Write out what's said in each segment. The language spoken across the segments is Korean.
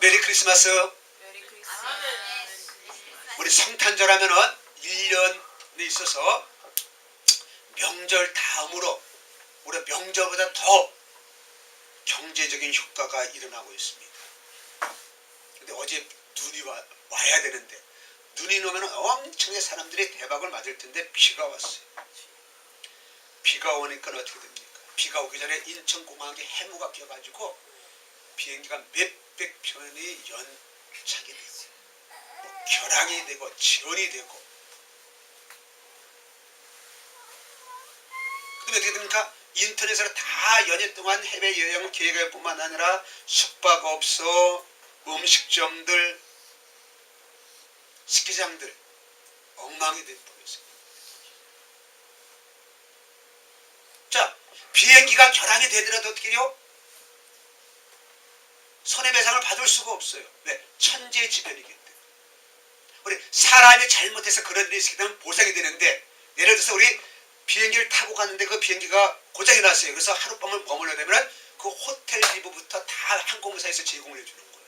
메리 크리스마스. 우리 성탄절 하면은 1년에 있어서 명절 다음으로 우리 명절보다 더 경제적인 효과가 일어나고 있습니다. 근데 어제 눈이 와야 되는데 눈이 오면 엄청나게 사람들이 대박을 맞을 텐데 비가 왔어요. 비가 오니까 어떻게 됩니까? 비가 오기 전에 인천공항에 해무가 껴가지고 비행기가 몇백 편이 연착이 되고 결항이 되고 지연이 되고 그럼 어떻게 됩니까? 인터넷으로 다 연휴 동안 해외여행 계획할 뿐만 아니라 숙박업소, 음식점들, 스키장들 엉망이 돼버렸어요. 자, 비행기가 결항이 되더라도 어떻게 해요? 손해배상을 받을 수가 없어요. 왜? 천재지변이기 때문에. 우리 사람이 잘못해서 그런 일이 있게 되면 보상이 되는데 예를 들어서 우리 비행기를 타고 갔는데 그 비행기가 고장이 났어요. 그래서 하룻밤을 머물러야 되면 그 호텔 리뷰부터 다 항공사에서 제공을 해주는 거예요.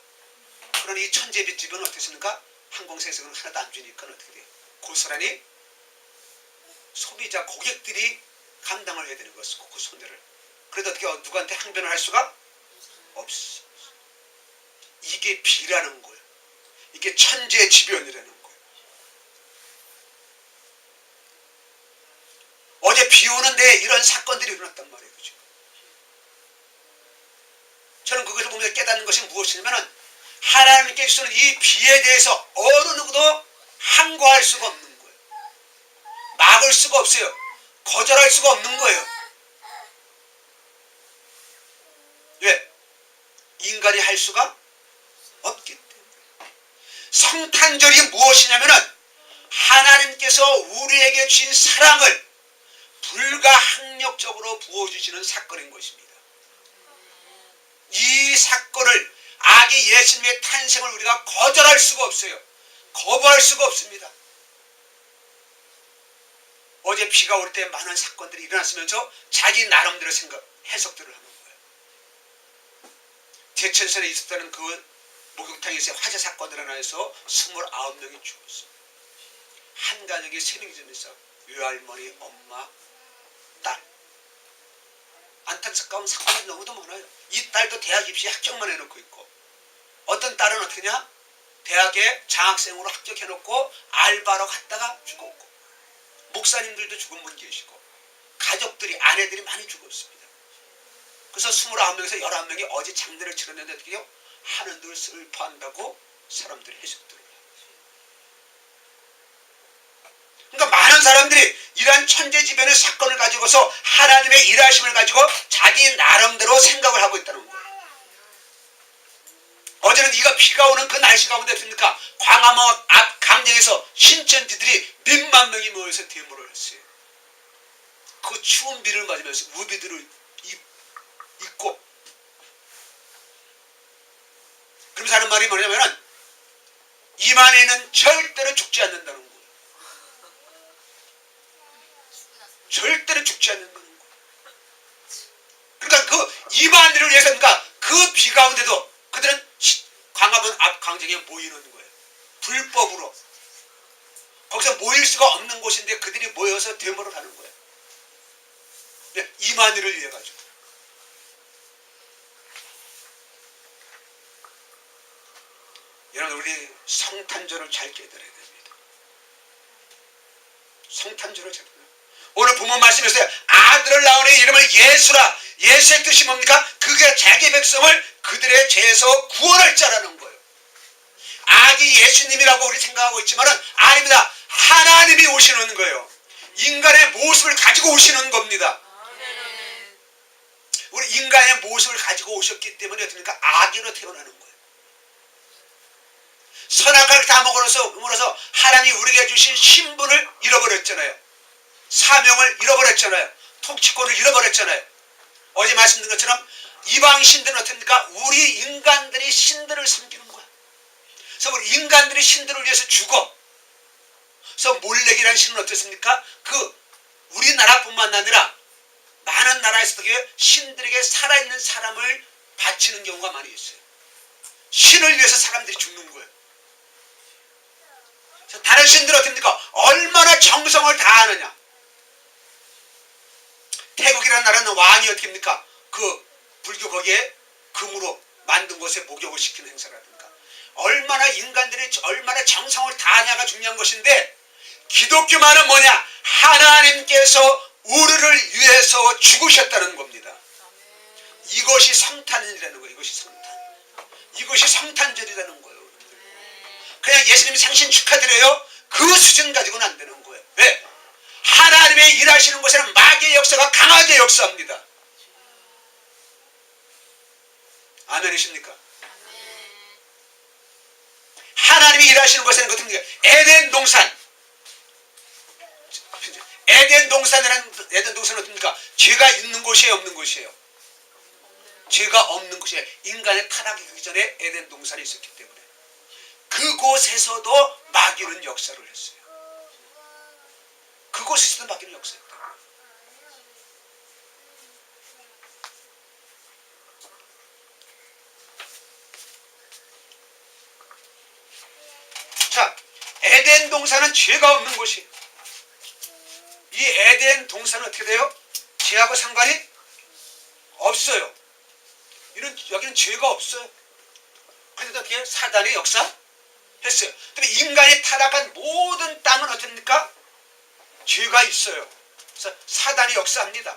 그러니 이 천재지변은 어떻습니까? 항공사에서 그건 하나도 안 주니까 어떻게 돼요? 고스란히 소비자 고객들이 감당을 해야 되는 것이고 그 손해를. 그래도 어떻게 누구한테 항변을 할 수가 없어. 이게 비라는 거예요. 이게 천재지변이라는 거예요. 어제 비 오는데 이런 사건들이 일어났단 말이에요. 그죠? 저는 그것을 보면서 깨닫는 것이 무엇이냐면 하나님께 주시는 이 비에 대해서 어느 누구도 항거할 수가 없는 거예요. 막을 수가 없어요. 거절할 수가 없는 거예요. 왜? 인간이 할 수가 없기 때문에. 성탄절이 무엇이냐면은 하나님께서 우리에게 주신 사랑을 불가항력적으로 부어주시는 사건인 것입니다. 이 사건을 아기 예수님의 탄생을 우리가 거절할 수가 없어요. 거부할 수가 없습니다. 어제 비가 올 때 많은 사건들이 일어났으면서 자기 나름대로 해석들을 하는 거예요. 제천선에 있었다는 그 목욕탕에서 화재 사건들 하나에서 29명이 죽었어요. 한 가족이 3명이 되면서 외할머니, 엄마, 딸. 안타까운 사건이 너무도 많아요. 이 딸도 대학 입시 합격만 해놓고 있고 어떤 딸은 어떻게냐? 대학에 장학생으로 합격해놓고 알바로 갔다가 죽었고 목사님들도 죽은 분 계시고 가족들이 아내들이 많이 죽었습니다. 그래서 29명에서 11명이 어제 장례를 치렀는데 어떻게 해요? 하늘을 슬퍼한다고 사람들이 해석들을 해요. 그러니까 많은 사람들이 이러한 천재지변의 사건을 가지고서 하나님의 일하심을 가지고 자기 나름대로 생각을 하고 있다는 거예요. 어제는 이가 비가 오는 그 날씨 가운데 어떻습니까? 광화문 앞 강정에서 신천지들이 몇만 명이 모여서 데모를 했어요. 그 추운 비를 맞으면서 우비들을 입고 그러면서 하는 말이 뭐냐면은 이만희는 절대로 죽지 않는다는 거예요. 절대로 죽지 않는다는 거예요. 그러니까 그 이만희를 위해서 그러니까 그 비 가운데도 그들은 광화문 앞 강정에 모이는 거예요. 불법으로. 거기서 모일 수가 없는 곳인데 그들이 모여서 데모를 하는 거예요. 이만희를 위해 가지고. 여러분 우리 성탄절을 잘 깨달아야 됩니다. 성탄절을 잘 깨달아야 됩니다. 오늘 부모 말씀에서 아들을 낳으니 이름을 예수라. 예수의 뜻이 뭡니까? 그게 자기 백성을 그들의 죄에서 구원할 자라는 거예요. 아기 예수님이라고 우리 생각하고 있지만은 아닙니다. 하나님이 오시는 거예요. 인간의 모습을 가지고 오시는 겁니다. 우리 인간의 모습을 가지고 오셨기 때문에 어떻습니까? 아기로 태어나는 거예요. 선악과를 다 먹어서 하나님이 우리에게 주신 신분을 잃어버렸잖아요. 사명을 잃어버렸잖아요. 통치권을 잃어버렸잖아요. 어제 말씀드린 것처럼 이방 신들은 어떻습니까? 우리 인간들이 신들을 섬기는 거야. 그래서 우리 인간들이 신들을 위해서 죽어. 그래서 몰렉이라는 신은 어떻습니까? 그 우리나라뿐만 아니라 많은 나라에서도 신들에게 살아있는 사람을 바치는 경우가 많이 있어요. 신을 위해서 사람들이 죽는 거예요. 다른 신들은 어떻습니까? 얼마나 정성을 다하느냐. 태국이라는 나라는 왕이 어떻게 합니까? 그 불교 거기에 금으로 만든 곳에 목욕을 시키는 행사라든가 얼마나 인간들이 얼마나 정성을 다하냐가 중요한 것인데 기독교만은 뭐냐? 하나님께서 우리를 위해서 죽으셨다는 겁니다. 이것이 성탄이라는 거예요. 이것이 성탄. 이것이 성탄절이라는 거예요. 그냥 예수님이 생신 축하드려요. 그 수준 가지고는 안 되는 거예요. 왜? 하나님의 일하시는 곳에는 마귀의 역사가 강하게 역사합니다. 아멘이십니까? 하나님이 일하시는 곳에는 어떤 게 에덴 동산. 에덴 동산은 어떻습니까? 죄가 있는 곳이에요, 없는 곳이에요? 죄가 없는 곳이에요. 인간의 타락이 되기 전에 에덴 동산이 있었기 때문에 그곳에서도 마귀는 역사를 했어요. 그곳에서도 마귀는 역사했다. 자, 에덴 동산은 죄가 없는 곳이에요. 이 에덴 동산은 어떻게 돼요? 죄하고 상관이 없어요. 여기는 죄가 없어요. 그런데 어떻게 사단의 역사? 했어요. 그다음에 인간이 타락한 모든 땅은 어떻습니까? 죄가 있어요. 그래서 사단이 역사합니다.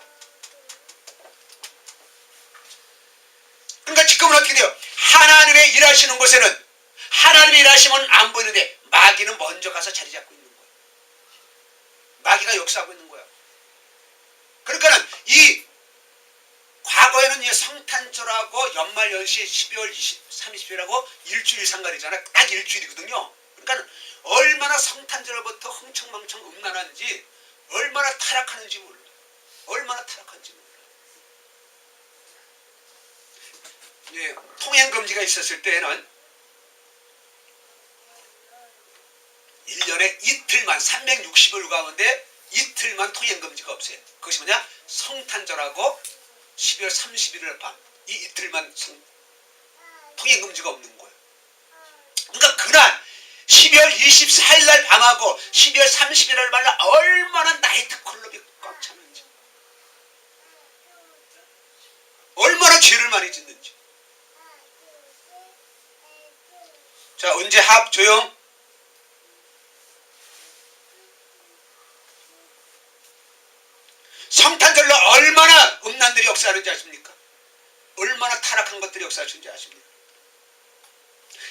그러니까 지금은 어떻게 돼요? 하나님의 일하시는 곳에는 하나님의 일하시면 안 보이는데 마귀는 먼저 가서 자리 잡고 있는 거예요. 마귀가 역사하고 있는 거야. 그러니까는 이 과거에는 이 성탄절하고 연말연시 12월 30일하고 일주일 상관이잖아요. 딱 일주일이거든요. 그러니까 얼마나 성탄절부터 흥청망청 음란한지 얼마나 타락하는지 몰라. 얼마나 타락한지 몰라. 예, 통행금지가 있었을 때에는 1년에 이틀만 360일 가운데 이틀만 통행금지가 없어요. 그것이 뭐냐? 성탄절하고 12월 31일 밤 이 이틀만 통행금지가 없는 거예요. 그러니까 그날 12월 24일 날 밤하고 12월 31일 날 얼마나 나이트클럽이 꽉 차는지 얼마나 죄를 많이 짓는지. 자, 언제 합 조용. 성탄절로 얼마나 음란들이 역사하는지 아십니까? 얼마나 타락한 것들이 역사하는지 아십니까?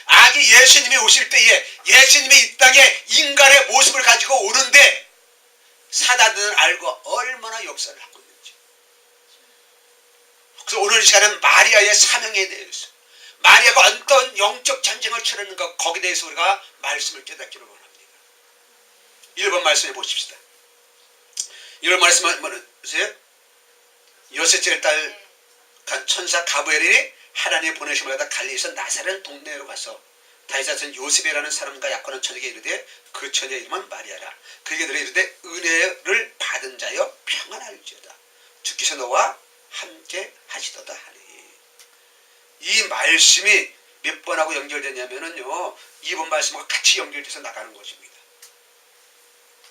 아기 예수님이 오실 때에 예수님이 이 땅에 인간의 모습을 가지고 오는데 사단은 알고 얼마나 역사를 하고 있는지. 그래서 오늘 시간은 마리아의 사명에 대해서 마리아가 어떤 영적 전쟁을 치르는가 거기에 대해서 우리가 말씀을 깨닫기를 원합니다. 1번 말씀해 보십시다. 1번 말씀은 뭐세요? 여섯째 달 천사 가브리엘이 하나님의 보내심을 받아 갈릴리에서 나사렛 동네로 가서 다윗의 자손 요셉이라는 사람과 약혼한 처녀에게 이르되 그 처녀의 이름은 마리아라. 그에게 들어 이르되 은혜를 받은 자여 평안할지어다. 주께서 너와 함께 하시도다 하니. 이 말씀이 몇 번하고 연결되냐면은요 2번 말씀과 같이 연결돼서 나가는 것입니다.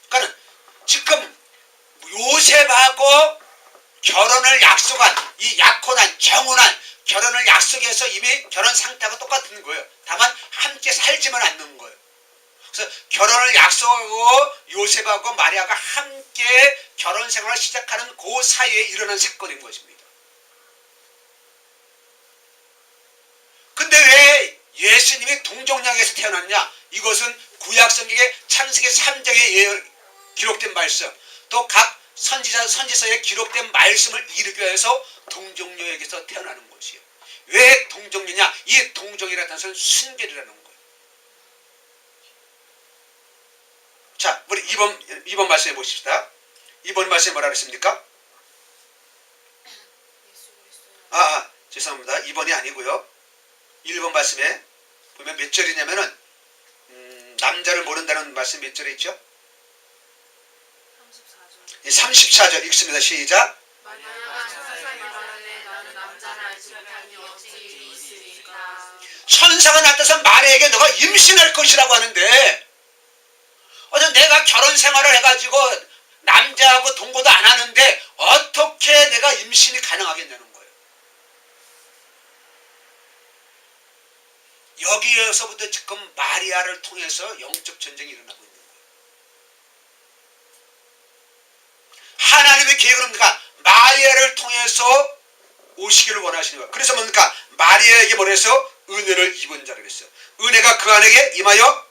그러니까 지금 요셉하고 결혼을 약속한 이 약혼한 정혼한 결혼을 약속해서 이미 결혼 상태하고 똑같은 거예요. 다만 함께 살지만 않는 거예요. 그래서 결혼을 약속하고 요셉하고 마리아가 함께 결혼 생활을 시작하는 그 사이에 일어난 사건인 것입니다. 근데 왜 예수님이 동정녀에서 태어났냐? 이것은 구약성경의 창세기 3장에 기록된 말씀 또 각 선지서에 기록된 말씀을 이루기 위해서 동정녀에게서 태어나는 것이에요. 왜 동정녀냐? 이 동정이라는 단어는 순결이라는 거예요. 자, 우리 2번 말씀해 보십시다. 2번 말씀에 뭐라 그랬습니까? 죄송합니다. 2번이 아니고요. 1번 말씀에 보면 몇 절이냐면은 남자를 모른다는 말씀 몇 절에 있죠? 34절 읽습니다. 시작. 천사가 나타나서 마리아에게 너가 임신할 것이라고 하는데 내가 결혼 생활을 해가지고 남자하고 동거도 안 하는데 어떻게 내가 임신이 가능하겠냐는 거예요. 여기에서부터 지금 마리아를 통해서 영적 전쟁이 일어나고 있는 거예요. 하나님의 계획은 뭡니까? 마리아를 통해서 오시기를 원하시는 거예요. 그래서 뭡니까? 마리아에게 뭐래서 은혜를 입은 자라 그랬어요. 은혜가 그 안에게 임하여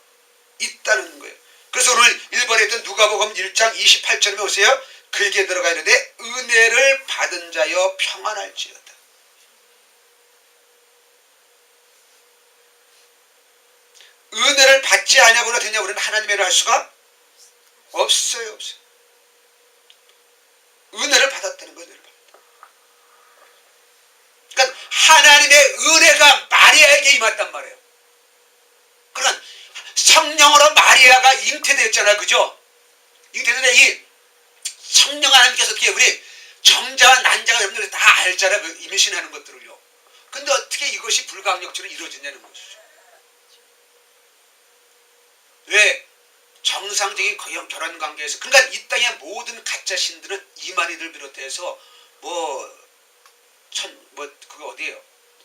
있다는 거예요. 그래서 오늘 1번에 있던 누가복음 1장 28절에 보세요. 그에게 들어가 있는데 은혜를 받은 자여 평안할지어다. 은혜를 받지 않냐고나 되냐 우리는 하나님의 일을 할 수가 없어요. 은혜를 받았다는 거예요. 은혜를 받았다. 그러니까 하나님의 은혜가 마리아에게 임했단 말이에요. 그러니까 성령으로 마리아가 잉태되었잖아요. 그죠? 잉태되는데 이 성령 하나님께서 어떻게 우리 정자와 난자가 여러분들이 다 알잖아요. 임신하는 것들을요. 근데 어떻게 이것이 불가항력적으로 이루어지냐는 것이죠. 왜? 정상적인 결혼 관계에서 그러니까 이 땅의 모든 가짜 신들은 이만희들 비롯해서 그거 어디예요?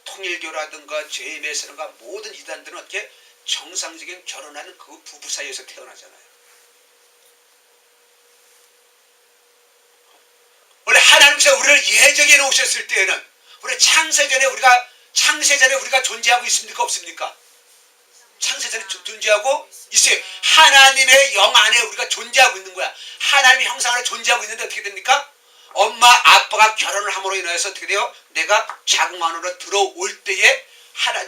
통일교라든가 제메스라든가 모든 이단들은 어떻게 정상적인 결혼하는 그 부부 사이에서 태어나잖아요. 원래 하나님께서 우리를 예정해 놓으셨을 때에는 우리 창세전에 우리가 존재하고 있습니까? 없습니까? 창세전에 존재하고 있어요. 하나님의 영 안에 우리가 존재하고 있는 거야. 하나님의 형상 안에 존재하고 있는데 어떻게 됩니까? 엄마 아빠가 결혼을 함으로 인해서 어떻게 돼요? 내가 자궁 안으로 들어올 때에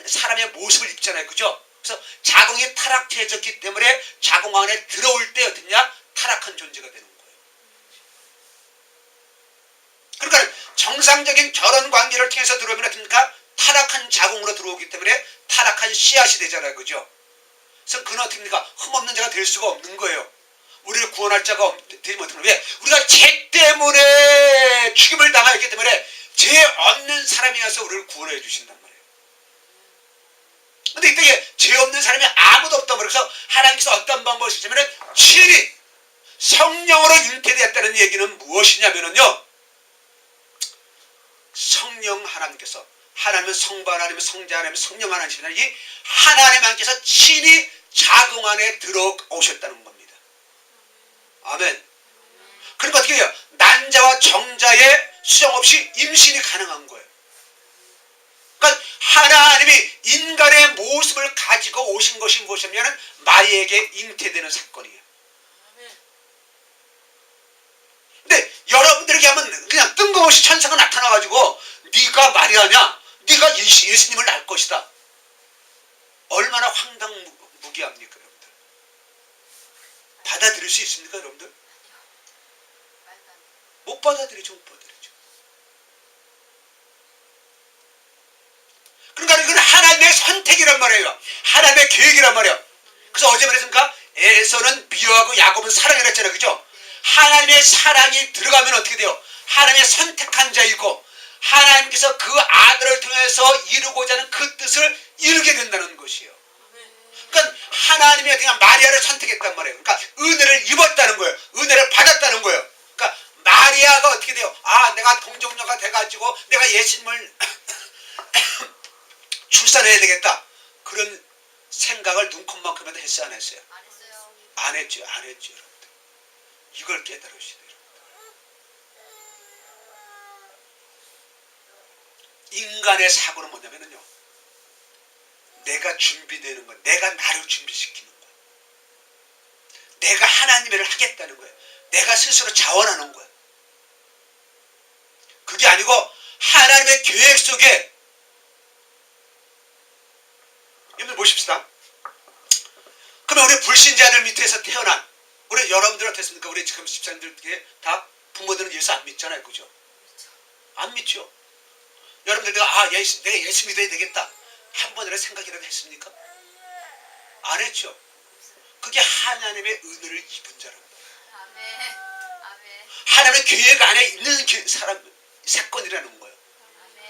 사람의 모습을 입잖아요. 그죠? 그래서 자궁이 타락해졌기 때문에 자궁 안에 들어올 때 어떻냐? 타락한 존재가 되는 거예요. 그러니까 정상적인 결혼 관계를 통해서 들어오면 어떻습니까? 타락한 자궁으로 들어오기 때문에 타락한 씨앗이 되잖아요. 그죠? 그래서 그는 어떻게 됩니까? 흠없는 자가 될 수가 없는 거예요. 우리를 구원할 자가 되지 못하는 왜? 우리가 죄 때문에 죽임을 당하였기 때문에 죄 없는 사람이어서 우리를 구원해 주신단 말이에요. 근데 이때 죄 없는 사람이 아무도 없단 말이에요. 그래서 하나님께서 어떤 방법을 쓰시냐면 친히 성령으로 잉태되었다는 얘기는 무엇이냐면요. 성령 하나님께서 하나님은 성부 하나님은 성자 하나님은 성령 하나님이시나 이 하나님 하나님께서 친히 자궁 안에 들어오셨다는 겁니다. 아멘. 그러니까 어떻게 해요? 난자와 정자의 수정 없이 임신이 가능한 거예요. 그러니까 하나님이 인간의 모습을 가지고 오신 것이 무엇이냐면 마리아에게 잉태되는 사건이에요. 근데 여러분들에게 하면 그냥 뜬금없이 천사가 나타나가지고 네가 마리아냐? 네가 예수님을 낳을 것이다. 얼마나 황당무계합니까 여러분들? 받아들일 수 있습니까 여러분들? 못 받아들이죠. 못 받아들이죠. 그러니까 이건 하나님의 선택이란 말이에요. 하나님의 계획이란 말이에요. 그래서 어제 말했습니까? 에서는 미워하고 야곱은 사랑이라 했잖아요. 그죠? 하나님의 사랑이 들어가면 어떻게 돼요? 하나님의 선택한 자이고 하나님께서 그 아들을 통해서 이루고자 하는 그 뜻을 이루게 된다는 것이에요. 그러니까 하나님이 그냥 마리아를 선택했단 말이에요. 그러니까 은혜를 입었다는 거예요. 은혜를 받았다는 거예요. 그러니까 마리아가 어떻게 돼요? 아, 내가 동정녀가 돼가지고 내가 예수님을 출산해야 되겠다. 그런 생각을 눈곱만큼이라도 했어요? 안 했어요? 안 했어요. 안 했죠. 안 했죠. 여러분들. 이걸 깨달으셔야 돼요. 인간의 사고는 뭐냐면요. 내가 준비되는 거, 내가 나를 준비시키는 거야. 내가 하나님의 일을 하겠다는 거야. 내가 스스로 자원하는 거야. 그게 아니고 하나님의 계획 속에 여러분 보십시다. 그러면 우리 불신자들 밑에서 태어난 우리 여러분들 어땠습니까? 우리 지금 집사님들 다 부모들은 예수 안 믿잖아요. 그죠? 안 믿죠? 여러분들 내가 예수 믿어야 되겠다. 한 번이라도 생각이라도 했습니까? 안 했죠. 그게 하나님의 은혜를 입은 자랍니다. 아멘. 하나님의 계획 안에 있는 사건이라는 거예요.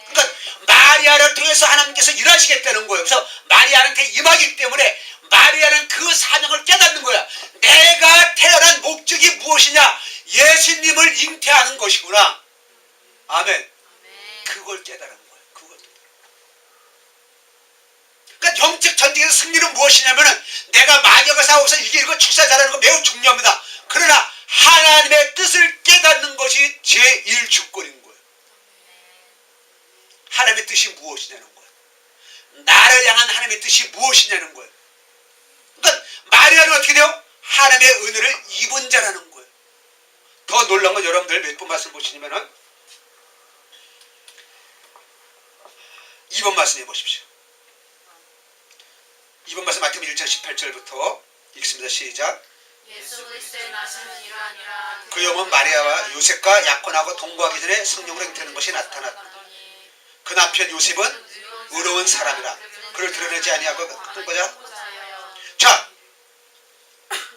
그러니까 마리아를 통해서 하나님께서 일하시겠다는 거예요. 그래서 마리아한테 임하기 때문에 마리아는 그 사명을 깨닫는 거야. 내가 태어난 목적이 무엇이냐? 예수님을 잉태하는 것이구나. 아멘. 그걸 깨달은 거예요. 그걸. 그러니까 영적 전쟁에서 승리는 무엇이냐면은 내가 마녀가 싸워서 이기고 축사 잘하는 거 매우 중요합니다. 그러나 하나님의 뜻을 깨닫는 것이 제1주권인 거예요. 하나님의 뜻이 무엇이냐는 거예요. 나를 향한 하나님의 뜻이 무엇이냐는 거예요. 그러니까 마리아는 어떻게 돼요? 하나님의 은혜를 입은 자라는 거예요. 더 놀라운 건 여러분들 몇 번 말씀 보시면은 2번 말씀 해보십시오. 2번 말씀 마태복음 1장 18절부터 읽습니다. 시작. 예수 그리스도의 나시는 이러하니라. 그 영은 마리아와 요셉과 약혼하고 동거하기 전에 성령으로 잉태하는 것이 나타났다. 그 남편 요셉은 의로운 사람이라 그를 드러내지 아니하고 어떤 거냐? 자,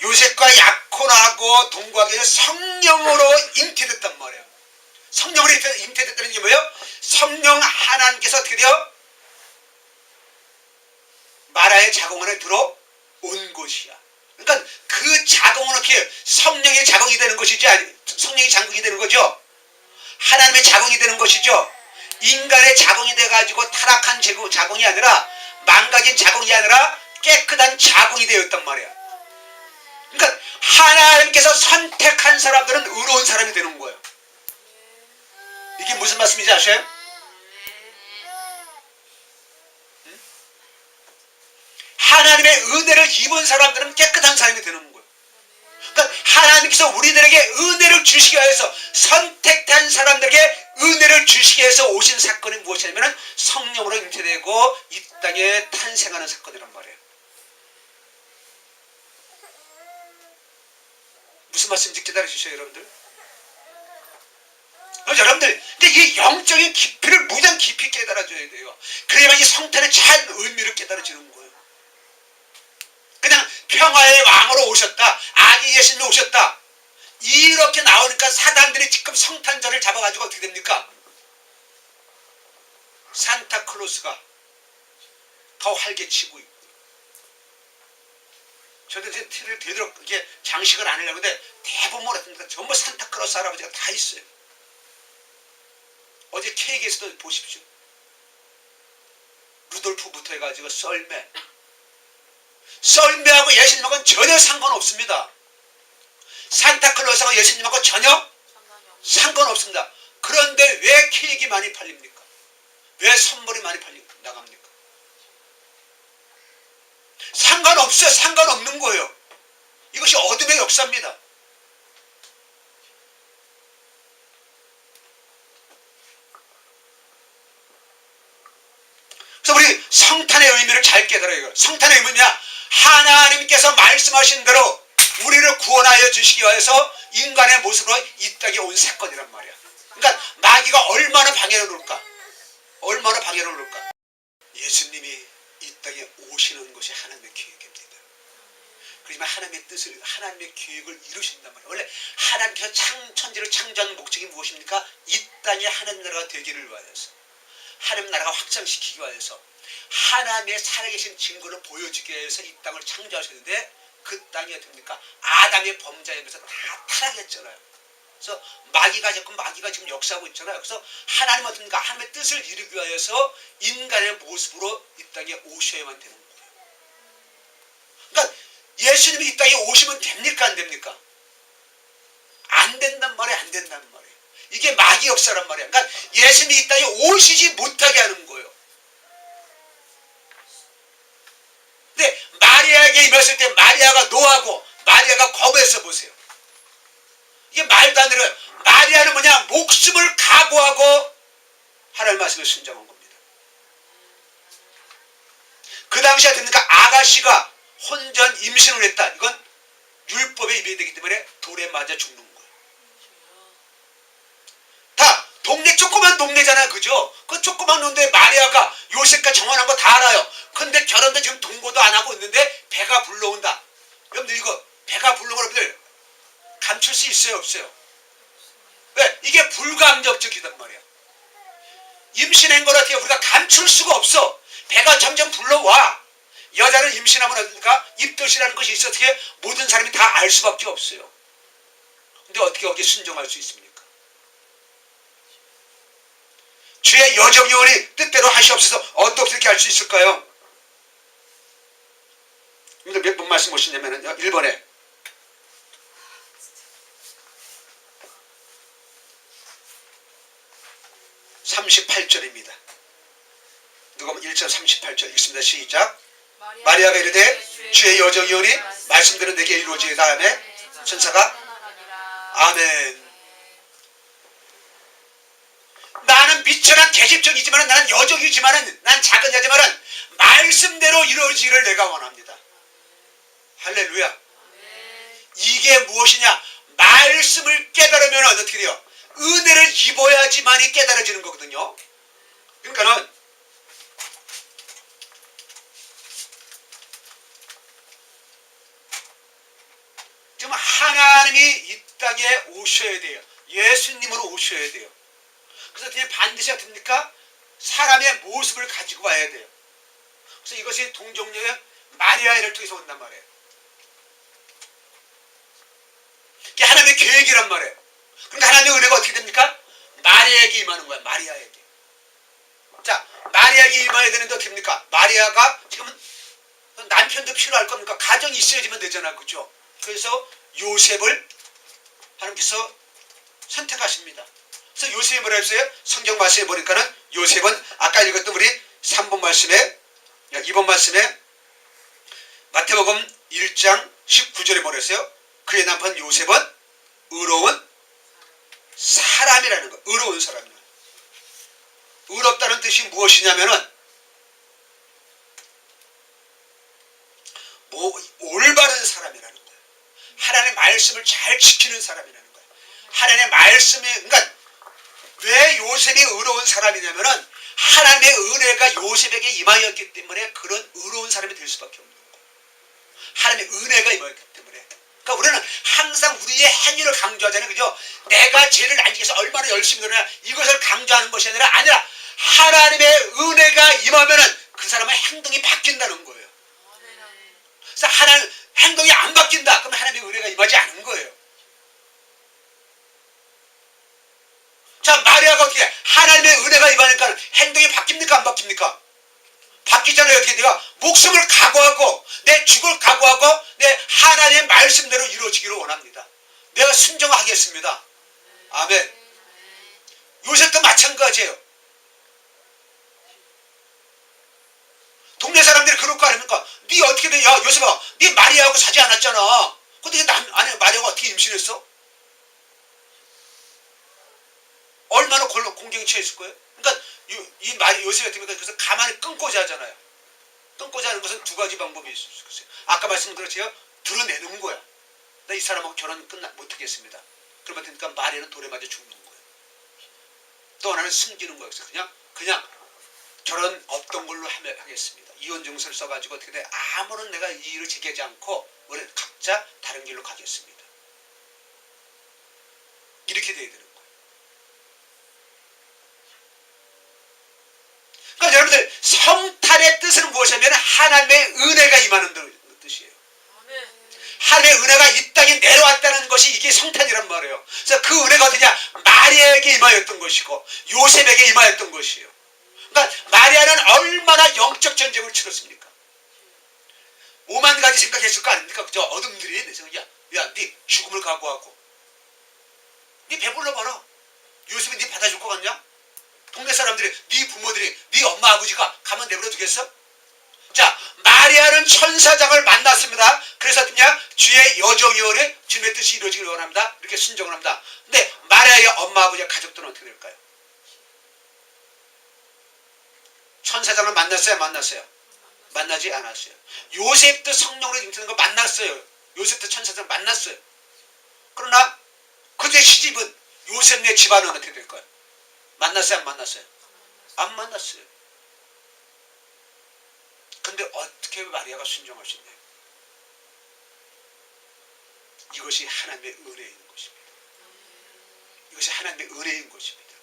요셉과 약혼하고 동거하기 전에 성령으로 잉태됐단 말이에요. 성령으로 잉태됐다는 게 뭐예요? 성령 하나님께서 어떻게 돼요? 마라의 자궁 안에 들어온 것이야. 그러니까 그 자궁은 어떻게 성령의 자궁이 되는 것이지, 성령의 자궁이 되는 거죠. 하나님의 자궁이 되는 것이죠. 인간의 자궁이 돼가지고 타락한 자궁이 아니라, 망가진 자궁이 아니라 깨끗한 자궁이 되었단 말이야. 그러니까 하나님께서 선택한 사람들은 의로운 사람이 되는 거예요. 이게 무슨 말씀인지 아셔요? 하나님의 은혜를 입은 사람들은 깨끗한 사람이 되는 거예요. 그러니까 하나님께서 우리들에게 은혜를 주시기 위해서, 선택한 사람들에게 은혜를 주시기 위해서 오신 사건이 무엇이냐면 성령으로 잉태되고 이 땅에 탄생하는 사건이란 말이에요. 무슨 말씀인지 깨달아 주셔요, 여러분들? 여러분들, 근데 이 영적인 깊이를 무장 깊이 깨달아줘야 돼요. 그래야만 이 성탄의 참 의미를 깨달아지는 거예요. 그냥 평화의 왕으로 오셨다, 아기 예수님이 오셨다, 이렇게 나오니까 사단들이 지금 성탄절을 잡아가지고 어떻게 됩니까? 산타클로스가 더 활개치고 있고, 저도 이제 티를 되도록 이게 장식을 안 하려고 했는데 대부분 뭐랬습니까? 전부 산타클로스 할아버지가 다 있어요. 어제 케이크에서도 보십시오. 루돌프부터 해가지고 썰매하고 예수님하고는 전혀 상관없습니다. 산타클로스하고 예수님하고 전혀 상관없습니다. 그런데 왜 케이크 많이 팔립니까? 왜 선물이 많이 나갑니까? 상관없어요. 상관없는 거예요. 이것이 어둠의 역사입니다. 그래서 우리 성탄의 의미를 잘 깨달아요. 성탄의 의미냐? 하나님께서 말씀하신 대로 우리를 구원하여 주시기 위해서 인간의 모습으로 이 땅에 온 사건이란 말이야. 그러니까 마귀가 얼마나 방해를 놓을까? 얼마나 방해를 놓을까? 예수님이 이 땅에 오시는 것이 하나님의 계획입니다. 그렇지만 하나님의 뜻을, 하나님의 계획을 이루신단 말이에요. 원래 하나님께서 천지를 창조한 목적이 무엇입니까? 이 땅에 하나님 나라가 되기를 위하여서, 하나님 나라가 확장시키기 위해서, 하나님의 살아계신 증거를 보여주기 위해서 이 땅을 창조하셨는데, 그 땅이 어떻습니까? 아담의 범죄에서 다 타락했잖아요. 그래서 마귀가 지금 역사하고 있잖아요. 그래서 하나님 어떻습니까? 하나님의 뜻을 이루기 위해서 인간의 모습으로 이 땅에 오셔야만 되는 거예요. 그러니까 예수님이 이 땅에 오시면 됩니까? 안 됩니까? 안 된단 말이에요. 안 된단 말이에요. 이게 마귀 역사란 말이에요. 그러니까 예수님이 이 땅에 오시지 못하게 하는 거예요. 근데 마리아에게 임했을 때 마리아가 노하고 마리아가 거부했어 보세요. 이게 말도 안 되는, 마리아는 뭐냐? 목숨을 각오하고 하나님 말씀을 순종한 겁니다. 그 당시에 됩니까? 아가씨가 혼전 임신을 했다. 이건 율법에 위배되기 때문에 돌에 맞아 죽는 거예요. 다 동네, 조그만 동네잖아, 그죠? 그 조그만 동네에 마리아가 요셉과 정혼한 거 다 알아요. 근데 결혼도 지금 동거도 안 하고 있는데 배가 불러온다. 여러분들 이거 배가 불러오는 여러분들 감출 수 있어요, 없어요? 왜? 이게 불가항력적이단 말이야. 임신한 걸 어떻게 우리가 감출 수가 없어. 배가 점점 불러와. 여자는 임신하면 어떨까? 입덧이라는 것이 있어. 어떻게 모든 사람이 다 알 수밖에 없어요. 근데 어떻게 거기에 순종할 수 있습니까? 주의 여정요원이 뜻대로 하시옵소서. 어떻게 그렇게 할 수 있을까요? 몇 번 말씀 보시냐면요. 1번에 38절입니다. 누가 1절 38절 읽습니다. 시작. 마리아가 이르되 주의 여정이오니 말씀대로 내게 이루어지게 다음에 천사가 아멘. 나는 미천한 계집종이지만 나는 여종이지만 난 작은 여자지만 말씀대로 이루어지기를 내가 원합니다. 할렐루야. 이게 무엇이냐? 말씀을 깨달으면 어떻게 돼요? 은혜를 입어야지만이 깨달아지는 거거든요. 그러니까는 지금 하나님이 이 땅에 오셔야 돼요. 예수님으로 오셔야 돼요. 그래서 그냥 반드시 어떻습니까? 사람의 모습을 가지고 와야 돼요. 그래서 이것이 동정녀의 마리아를 통해서 온단 말이에요. 이게 하나님의 계획이란 말이에요. 그러니까 하나님의 은혜가 어떻게 됩니까? 마리아에게 임하는 거야. 마리아에게. 자, 마리아에게 임해야 되는데 어떻게 됩니까? 마리아가 지금은 남편도 필요할 겁니까? 가정이 있어야지만 되잖아. 그죠? 그래서 요셉을 하나님께서 선택하십니다. 그래서 요셉이 뭐라 했어요? 성경 말씀에 보니까는 요셉은 아까 읽었던 우리 3번 말씀에 2번 말씀에 마태복음 1장 19절에 뭐라 했어요? 그의 남편 요셉은 의로운 사람이라는 거. 의로운 사람이라는 거. 의롭다는 뜻이 무엇이냐면은 올바른 사람이라는 거예요. 하나님의 말씀을 잘 지키는 사람이라는 거예요. 하나님의 말씀이, 그러니까 왜 요셉이 의로운 사람이냐면은 하나님의 은혜가 요셉에게 임하였기 때문에 그런 의로운 사람이 될 수밖에 없는 거예요. 하나님의 은혜가 임하였기 때문에. 그러니까 우리는 항상 우리의 행위를 강조하잖아요. 그죠? 내가 죄를 안 지켜서 얼마나 열심히 노느냐 이것을 강조하는 것이 아니라 하나님의 은혜가 임하면은 그 사람의 행동이 바뀐다는 거예요. 그래서 하나님 행동이 안 바뀐다. 그러면 하나님의 은혜가 임하지 않은 거예요. 자, 마리아가 어떻게 하나님의 은혜가 임하니까 행동이 바뀝니까? 안 바뀝니까? 바뀌잖아요. 어떻게 돼요? 목숨을 각오하고 내 죽을 각오하고 내 하나님의 말씀대로 이루어지기를 원합니다. 내가 순종하겠습니다. 아멘. 요셉도 마찬가지예요. 동네 사람들이 그럴 거 아닙니까? 네 어떻게 돼? 야 요셉아, 네 마리아하고 사지 않았잖아. 근데 아니 마리아가 어떻게 임신했어? 얼마나 공경이 처했을 거예요? 그러니까 이 요셉이 어떻게 보니까 그래서 가만히 끊고자 하잖아요. 끊고자 하는 것은 두 가지 방법이 있을 수 있어요. 아까 말씀드렸죠? 드러내는 거야. 나 이 사람하고 결혼 못하겠습니다. 그러면 되니까 마리아는 돌에 맞아 죽는 거예요. 또 하나는 숨기는 거예요. 그래서 그냥 결혼 없던 걸로 하겠습니다. 이혼 증서를 써가지고 어떻게 돼? 아무런 내가 이의를 제기하지 않고 우리 각자 다른 길로 가겠습니다. 이렇게 돼야 되는 거예요. 그러니까 여러분들 성탄의 뜻은 무엇이냐면 하나님의 은혜가 임하는 뜻이에요. 하나님의 은혜가 이 땅에 내려왔다는 것이 이게 성탄이란 말이에요. 그래서 그 은혜가 어디냐? 마리아에게 임하였던 것이고 요셉에게 임하였던 것이에요. 그러니까 마리아는 얼마나 영적 전쟁을 치렀습니까? 5만 가지 생각했을 거 아닙니까? 그죠? 어둠들이 야, 네 죽음을 각오하고 네 배불러 봐라. 요셉이 네 받아줄 것 같냐? 동네 사람들이, 네 부모들이, 네 엄마 아버지가 가만 내버려 두겠어? 자, 마리아는 천사장을 만났습니다. 그래서 그냥 주의 여정이오니 주님의 뜻이 이루어지길 원합니다. 이렇게 순종을 합니다. 근데 마리아의 엄마 아버지와 가족들은 어떻게 될까요? 천사장을 만났어요? 만났어요? 만나지 않았어요. 요셉도 성령으로 잉태된 거 만났어요. 요셉도 천사장을 만났어요. 그러나 그들의 시집은 요셉네 집안은 어떻게 될까요? 만났어요? 안 만났어요? 안 만났어요. 근데 어떻게 마리아가 순종할 수 있나요? 이것이 하나님의 은혜인 것입니다. 이것이 하나님의 은혜인 것입니다.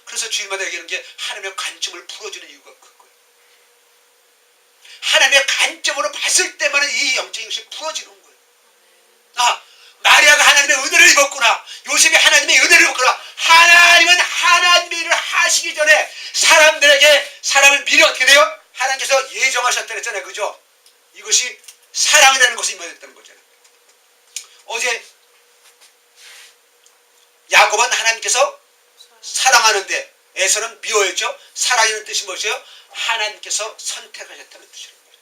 그래서 주일마다 얘기하는 게 하나님의 관점을 풀어주는 이유가 그거예요. 하나님의 관점으로 봤을 때만 이 영적인 것이 풀어지는 거예요. 마리아가 하나님의 은혜를 입었구나. 요셉이 하나님의 은혜를 입었구나. 하나님은 하나님의 일을 하시기 전에 사람을 미리 어떻게 돼요? 하나님께서 예정하셨다 그랬잖아요. 그죠? 이것이 사랑이라는 것을 임하였다는 거잖아요. 어제 야곱은 하나님께서 사랑하는데 에서는 미워했죠. 사랑이라는 뜻이 무엇이에요? 하나님께서 선택하셨다는 뜻이라는 거예요.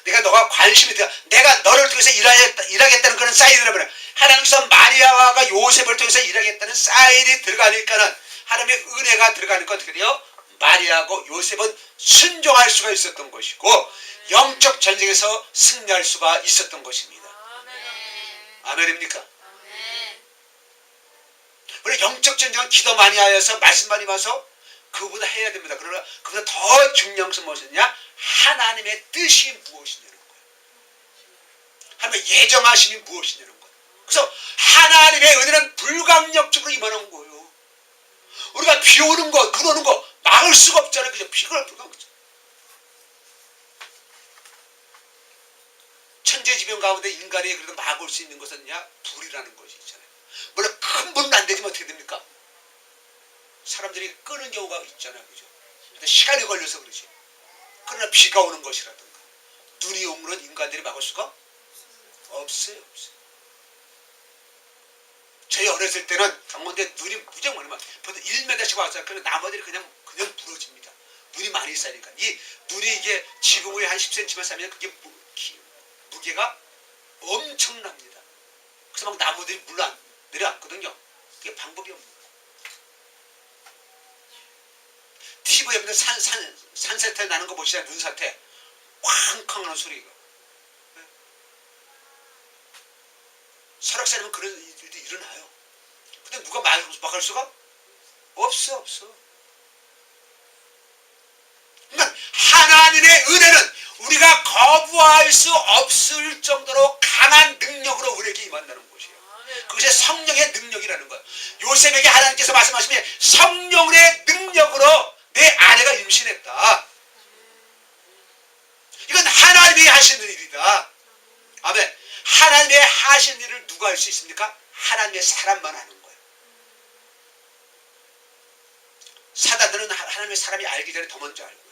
내가 너가 관심이 돼. 내가 너를 통해서 일하겠다는 그런 사인이라는 거예요. 하나님께서 마리아와 요셉을 통해서 일하겠다는 사인이 들어가니까는 하나님의 은혜가 들어가니까 어떻게 돼요? 마리아하고 요셉은 순종할 수가 있었던 것이고 영적 전쟁에서 승리할 수가 있었던 것입니다. 아멘입니까? 우리 영적 전쟁은 기도 많이 하여서 말씀 많이 봐서 그거보다 해야 됩니다. 그러나 그보다 더 중요한 것은 무엇이냐? 하나님의 뜻이 무엇이냐는 거예요. 하나님의 예정하심이 무엇이냐는 거예요. 그래서 하나님의 은혜는 불강력적으로 임하는 거예요. 우리가 비 오는 거, 눈 오는 거 막을 수가 없잖아요. 그죠? 비가 불강력적. 천재지변 가운데 인간이 그래도 막을 수 있는 것은 불이라는 것이 있잖아요. 물론 큰 불은 안 되지만 어떻게 됩니까? 사람들이 끄는 경우가 있잖아요. 그죠? 근데 시간이 걸려서 그러지. 그러나 비가 오는 것이라든가 눈이 오면 인간들이 막을 수가 없어요. 저희 어렸을 때는 강원도에 눈이 무지하게 많이 막 보통 1m씩 왔어요. 그러면 나무들이 그냥 부러집니다. 눈이 많이 쌓이니까. 이 눈이 이게 지붕 위에 한 10cm만 쌓이면 그게 무게가 엄청납니다. 그래서 막 나무들이 내려앉거든요. 그게 방법이 없는 거예요. TV에 보면 산사태 나는 거 보시잖아요. 눈사태. 쾅쾅 하는 소리가. 네? 설악산이면 그런 일도 일어나요. 근데 누가 막을 수가 없어. 그러니까 하나님의 은혜는 우리가 거부할 수 없을 정도로 강한 능력으로 우리에게 임한다는 것이에요. 그것이 성령의 능력이라는 거예요. 요셉에게 하나님께서 말씀하시면 성령의 능력으로 내 아내가 임신했다. 이건 하나님이 하시는 일이다. 아멘. 하나님의 하시는 일을 누가 할 수 있습니까? 하나님의 사람만 하는 거예요. 사단들은 하나님의 사람이 알기 전에 더 먼저 알고요.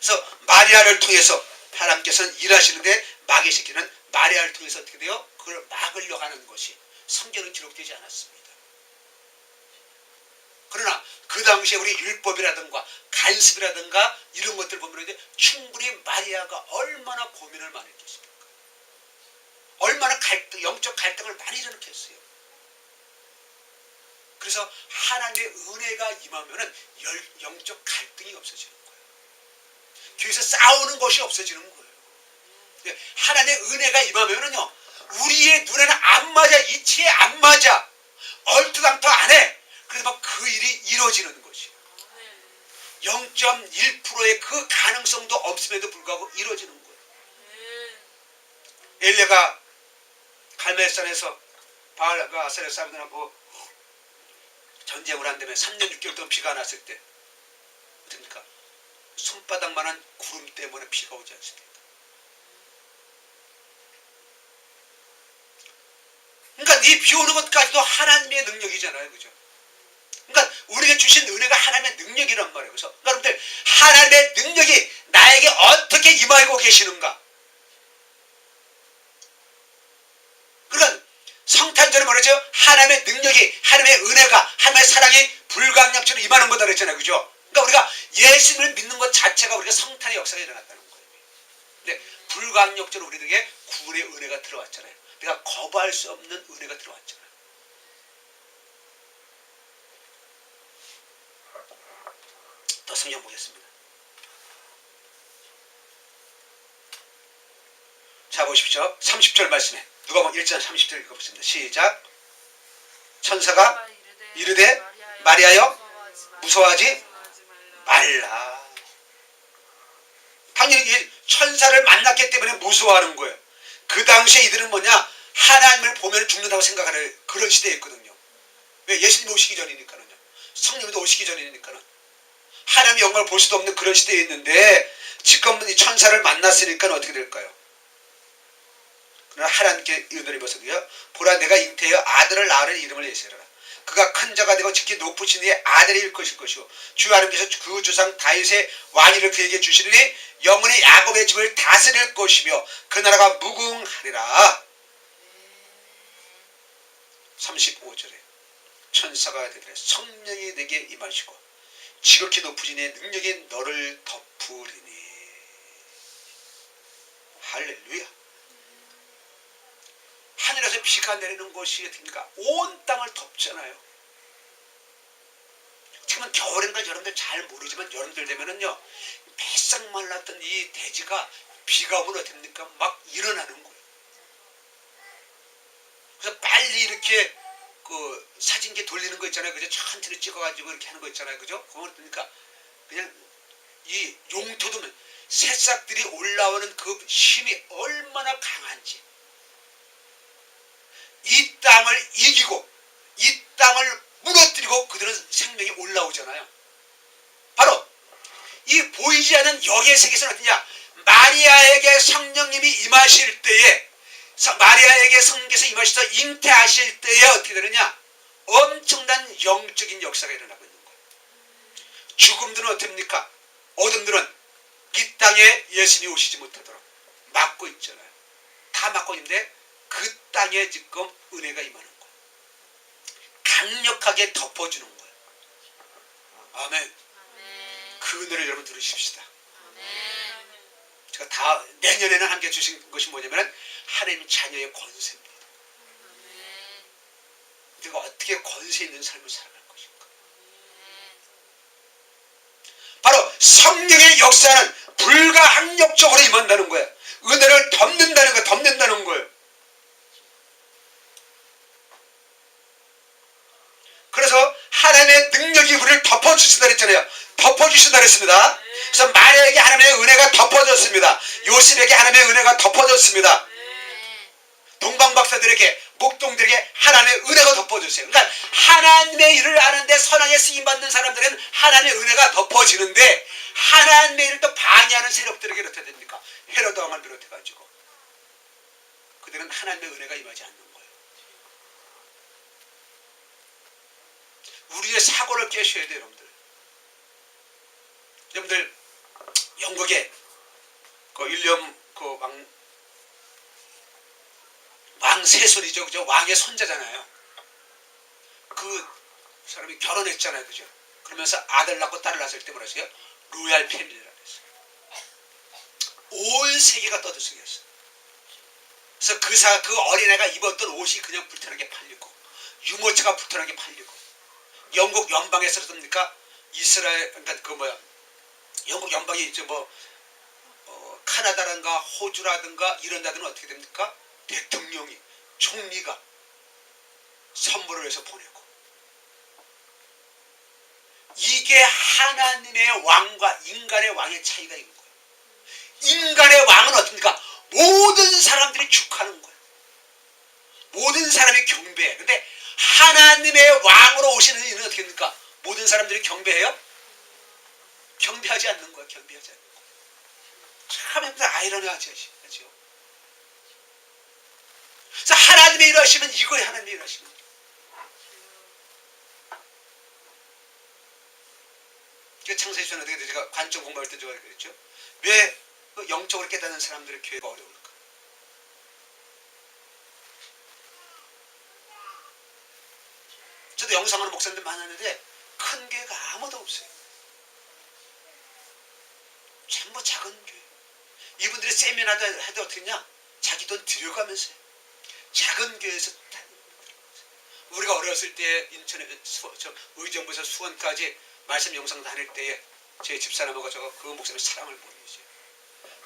그래서 마리아를 통해서 하나님께서는 일하시는데 마귀 새끼는 마리아를 통해서 어떻게 돼요? 그걸 막으려고 하는 것이 성경은 기록되지 않았습니다. 그러나 그 당시에 우리 율법이라든가 간습이라든가 이런 것들 보면 이제 충분히 마리아가 얼마나 고민을 많이 했겠습니까? 얼마나 영적 갈등을 많이 일으켰어요. 그래서 하나님의 은혜가 임하면은 영적 갈등이 없어지는 거예요. 교회에서 싸우는 것이 없어지는 거예요. 하나님의 은혜가 임하면은요, 우리의 눈에는 안 맞아, 이치에 안 맞아, 얼토당토 안 해. 그래서 그 일이 이루어지는 것이에요. 0.1%의 그 가능성도 없음에도 불구하고 이루어지는 거예요. 엘리야가 갈멜산에서 바알과 아세라 사람들하고 전쟁을 한다면 3년 6개월 동안 비가 안 왔을 때 어떻습니까? 손바닥만한 구름 때문에 비가 오지 않습니까? 그러니까 이 비 오는 것까지도 하나님의 능력이잖아요. 그죠? 그러니까 우리에게 주신 은혜가 하나님의 능력이란 말이에요. 그래서 여러분들, 하나님의 능력이 나에게 어떻게 임하고 계시는가? 그러니까 성탄절에 말했죠. 하나님의 능력이, 하나님의 은혜가, 하나님의 사랑이 불강력처럼 임하는 거다 그랬잖아요. 그죠? 그러니까 우리가 예수님을 믿는 것 자체가 우리가 성탄의 역사가 일어났다는 거예요. 근데 불강력적으로 우리에게 구원의 은혜가 들어왔잖아요. 내가 거부할 수 없는 은혜가 들어왔잖아요. 더 성경 보겠습니다. 자, 보십시오. 30절 말씀에 누가복음 1장 30절 읽어보겠습니다. 시작. 천사가 이르되 마리아여 무서워하지 말라. 당연히 천사를 만났기 때문에 무서워하는 거예요. 그 당시에 이들은 뭐냐, 하나님을 보면 죽는다고 생각하는 그런 시대였거든요. 왜? 예수님이 오시기 전이니까는요. 성령도 오시기 전이니까는. 하나님의 영광을 볼 수도 없는 그런 시대에 있는데 지금 이 천사를 만났으니까 어떻게 될까요? 그러나 하나님께 은혜를 입어서도요. 보라 내가 잉태하여 아들을 낳으려 이름을 예세하라. 그가 큰 자가 되고 직히 높으신 이의 아들이 일 것이고 주 하나님께서 그 조상 다윗의 왕위를 그에게 주시리니 영원히 야곱의 집을 다스릴 것이며 그 나라가 무궁하리라. 35절에 천사가 되더라. 성령이 내게 임하시고 지극히 높으신 이의 능력이 너를 덮으리니. 할렐루야. 하늘에서 비가 내리는 것이 어떻습니까? 온 땅을 덮잖아요. 지금은 겨울인가 여러분들 잘 모르지만 여름들 되면은요, 바싹 말랐던 이 대지가 비가 오면 어떻습니까? 막 일어나는 거예요. 그래서 빨리 이렇게 그 사진기 돌리는 거 있잖아요. 그죠? 천천히 찍어가지고 이렇게 하는 거 있잖아요. 그죠? 그건 어떻습니까? 그냥 이 용토도 새싹들이 올라오는 그 힘이 얼마나 강한지. 이 땅을 이기고 이 땅을 무너뜨리고 그들은 생명이 올라오잖아요. 바로 이 보이지 않는 영의 세계에서는 어떠냐? 마리아에게 성령님이 임하실 때에 마리아에게 성령께서 임하셔서 잉태하실 때에 어떻게 되느냐? 엄청난 영적인 역사가 일어나고 있는 거예요. 죽음들은 어떻습니까? 어둠들은 이 땅에 예수님이 오시지 못하도록 막고 있잖아요. 다 막고 있는데 그 땅에 지금 은혜가 임하는 거예요. 강력하게 덮어주는 거예요. 아멘. 그 은혜를 여러분 들으십시다. 제가 다 내년에는 함께 주신 것이 뭐냐면 하나님 자녀의 권세입니다. 우리가 어떻게 권세 있는 삶을 살아갈 것인가. 바로 성령의 역사는 불가항력적으로 임한다는 거예요. 은혜를 덮는다는 거예요. 그래서 하나님의 능력이 우리를 덮어주신다 그랬잖아요. 덮어주신다 그랬습니다. 그래서 마리아에게 하나님의 은혜가 덮어졌습니다. 요셉에게 하나님의 은혜가 덮어졌습니다. 동방박사들에게 목동들에게 하나님의 은혜가 덮어주세요. 그러니까 하나님의 일을 아는데 선하게 쓰임받는 사람들은 하나님의 은혜가 덮어지는데 하나님의 일을 또 방해하는 세력들에게 어떻게 됩니까? 헤로드 왕을 비롯해가지고 그들은 하나님의 은혜가 임하지 않는 거예요. 우리의 사고를 깨셔야 돼요. 여러분들 영국의 그 윌리엄 그 왕 세손이죠. 그죠? 왕의 손자잖아요. 그 사람이 결혼했잖아요. 그죠? 그러면서 아들 낳고 딸을 낳았을 때 뭐라 했어요? 로얄 패밀리라고 했어요. 온 세계가 떠들썩했어요. 그래서 그 어린애가 입었던 옷이 그냥 불편하게 팔리고 유모차가 불편하게 팔리고 영국 연방에서 그렇습니까? 이스라엘 그러니까 영국 연방이 이제 카나다라든가 호주라든가 이런 데는 어떻게 됩니까? 대통령이 총리가 선물을 해서 보내고 이게 하나님의 왕과 인간의 왕의 차이가 있는 거예요. 인간의 왕은 어떻습니까? 모든 사람들이 축하하는 거예요. 모든 사람이 경배해. 근데 하나님의 왕으로 오시는 이는 어떻게 됩니까? 모든 사람들이 경배해요? 경배하지 않는 거예요. 경배하지 않는 거예요. 참 아이러니하죠. 그래서 하나님의 일을 하시면 이거예요. 하나님의 일을 하시면. 창세기에서는 어떻게 제가 관점 공부할 때 제가 그랬죠. 왜 영적으로 깨닫는 사람들의 교회가 어려울까? 저도 영상하는 목사님들 많았는데 큰 교회가 아무도 없어요. 전부 작은 교회. 이분들이 세미나도 해도 어떻게냐? 자기 돈 들여가면서 작은 교회에서 우리가 어렸을 때 인천에 의정부에서 수원까지 말씀 영상 다닐 때에 제 집사람하고 그 목사님 사랑을 모르죠.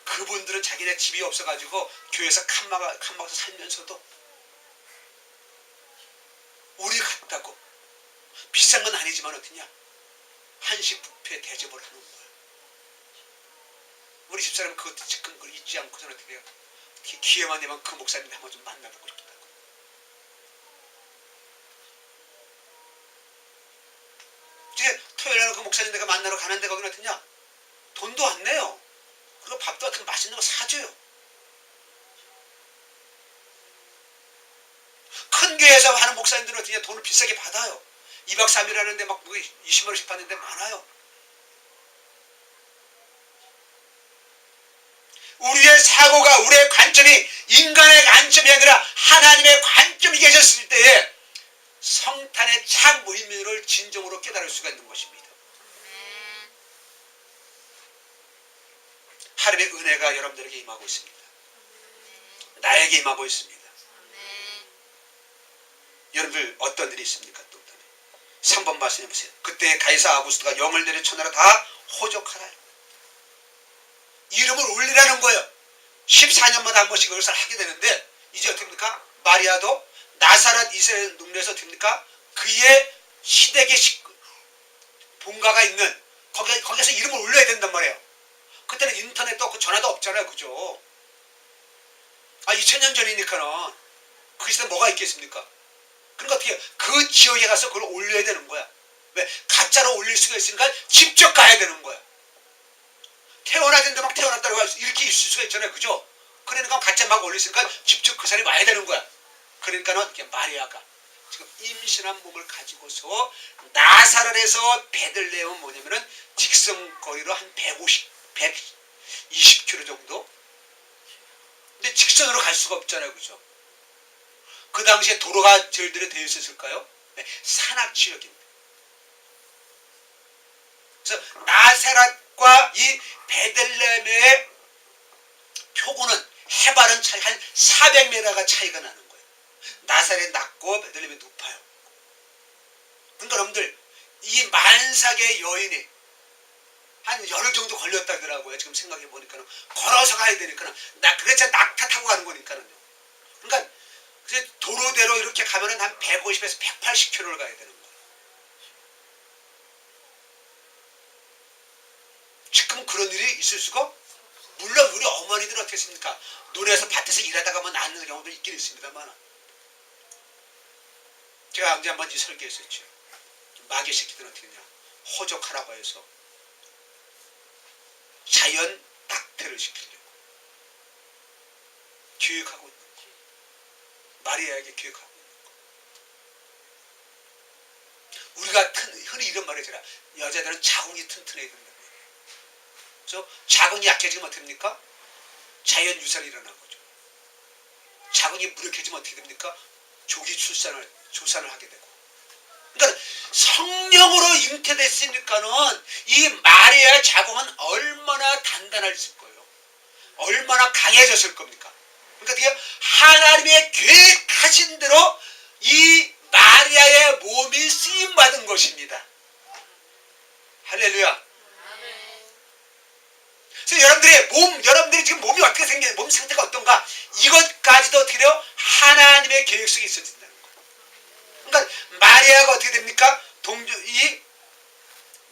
그분들은 자기네 집이 없어가지고 교회에서 칸막아서 살면서도 우리 같다고 비싼 건 아니지만 어떠냐? 한식 뷔페 대접을 하는 거야. 우리 집사람은 그것도 지금 그걸 잊지 않고서는 어떻게 해요? 기회만 되면 그 목사님 한번 좀 만나보고 싶다고. 토요일날 그 목사님 내가 만나러 가는데 거기는 어떠냐? 돈도 안 내요. 그리고 밥도 어떻게 맛있는 거 사줘요. 큰 교회에서 하는 목사님들은 어떠냐? 돈을 비싸게 받아요. 2박 3일 하는데 막 20만 원씩 받는 데 많아요. 우리의 사고가, 우리의 관점이 인간의 관점이 아니라 하나님의 관점이 계셨을 때에 성탄의 참 의미를 진정으로 깨달을 수가 있는 것입니다. 하나님의 은혜가 여러분들에게 임하고 있습니다. 나에게 임하고 있습니다. 여러분들 어떤 일이 있습니까? 또 3번 말씀해 보세요. 그때 가이사 아구스토가 영을 내려 천하로 다 호적하라. 이름을 올리라는 거예요. 14년마다 한 번씩 그것을 하게 되는데 이제 어떻게 됩니까? 마리아도 나사렛 이스라엘 농내에서 어떻게 됩니까? 그의 시댁의 본가가 있는 거기서 이름을 올려야 된단 말이에요. 그때는 인터넷도 없고 전화도 없잖아요. 그죠? 2000년 전이니까는 그 시대 뭐가 있겠습니까? 그러니까 어떻게 그 지역에 가서 그걸 올려야 되는 거야. 왜? 가짜로 올릴 수가 있으니까 직접 가야 되는 거야. 태어나는데 막 태어났다고 이렇게 있을 수가 있잖아요. 그죠? 그러니까 가짜 막 올렸으니까 직접 그 사람이 와야 되는 거야. 그러니까는 마리아가 지금 임신한 몸을 가지고서 나사렛에서 베들레헴은 뭐냐면은 직선거리로 한 120km 정도? 근데 직선으로 갈 수가 없잖아요. 그죠? 그 당시에 도로가 절대로 되어 있었을까요? 네, 산악지역입니다. 그래서 나사렛과 이 베들레헴의 표고는 해발은 한 400m가 차이가 나는 거예요. 나사렛 낮고 베들레헴이 높아요. 그러니까 여러분들 이 만삭의 여인이 한 열흘 정도 걸렸다더라고요. 지금 생각해 보니까는 걸어서 가야 되니까는 그래서 낙타 타고 가는 거니까는요. 그러니까 도로대로 이렇게 가면은 한 150에서 180km를 가야 되는 거예요. 지금 그런 일이 있을 수가? 물론 우리 어머니들은 어떻게 했습니까? 논에서 밭에서 일하다가 뭐 낳는 경우도 있긴 있습니다만 제가 언제 한번 설교했었죠. 마귀 새끼들은 어떻게 했냐? 호적하라고 해서 자연 낙태를 시키려고 교육하고 있는 거예요. 마리아에게 교육하고 있는 거예요. 우리가 흔히 이런 말을 하잖아. 여자들은 자궁이 튼튼해야 된다. 그래서 자궁이 약해지면 어떻게 됩니까? 자연 유산이 일어나는 거죠. 자궁이 무력해지면 어떻게 됩니까? 조기 조산을 하게 되고. 그러니까 성령으로 잉태됐으니까는 이 마리아의 자궁은 얼마나 단단했을 거예요. 얼마나 강해졌을 겁니까? 그러니까 어떻게 하나님의 계획하신 대로 이 마리아의 몸이 쓰임받은 것입니다. 할렐루야. 그래서 여러분들이 지금 몸이 어떻게 생겨, 몸 상태가 어떤가, 이것까지도 어떻게 돼요? 하나님의 계획 속에 있어진다는 거예요. 그러니까 마리아가 어떻게 됩니까? 이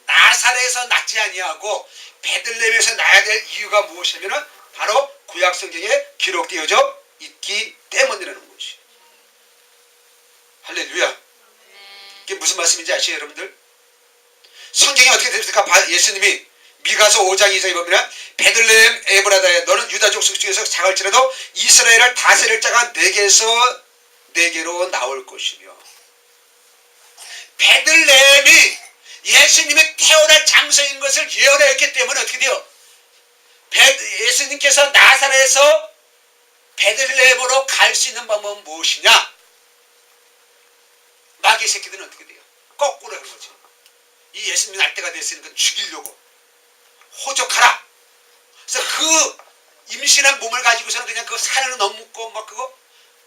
나사렛에서 낳지 아니하고 베들레헴에서 낳아야 될 이유가 무엇이냐면 바로 구약 성경에 기록되어져 있기 때문이라는 것이. 할렐루야. 이게 무슨 말씀인지 아시죠, 여러분들? 성경이 어떻게 됩니까? 예수님이 미가서 5장 2절에 보면 베들레헴 에브라다에 너는 유다 족속 중에서 작을지라도 이스라엘을 다스릴 자가 내게로 나올 것이며, 베들레헴이 예수님이 태어날 장소인 것을 예언했기 때문에 어떻게 돼요? 예수님께서 나사렛에서 베들레헴으로 갈 수 있는 방법은 무엇이냐? 마귀 새끼들은 어떻게 돼요? 거꾸로 하는 거죠. 이 예수님이 날 때가 됐으니까 죽이려고 호적하라. 그래서 그 임신한 몸을 가지고서는 그냥 그 산으로 넘고 막 그거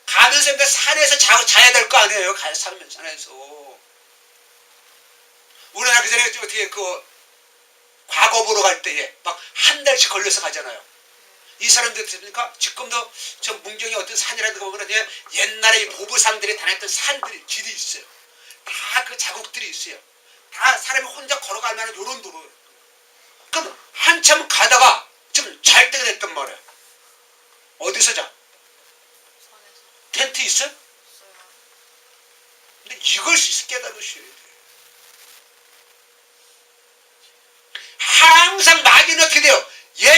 가면서 그 산에서 자야 될 거 아니에요. 살면 산에서. 우리나라 그 전에 어떻게 그 과거 보러 갈 때에 막 한 달씩 걸려서 가잖아요. 이 사람들 됩니까? 지금도 저 문경에 어떤 산이라든가 보면 옛날에 이 보부상들이 다녔던 산들이 길이 있어요. 다 그 자국들이 있어요. 다 사람이 혼자 걸어갈 만한 요런 도로예요. 그럼 한참 가다가 좀 잘 때가 됐단 말이야. 어디서 자? 텐트 있어? 근데 이걸 깨달으셔야 돼.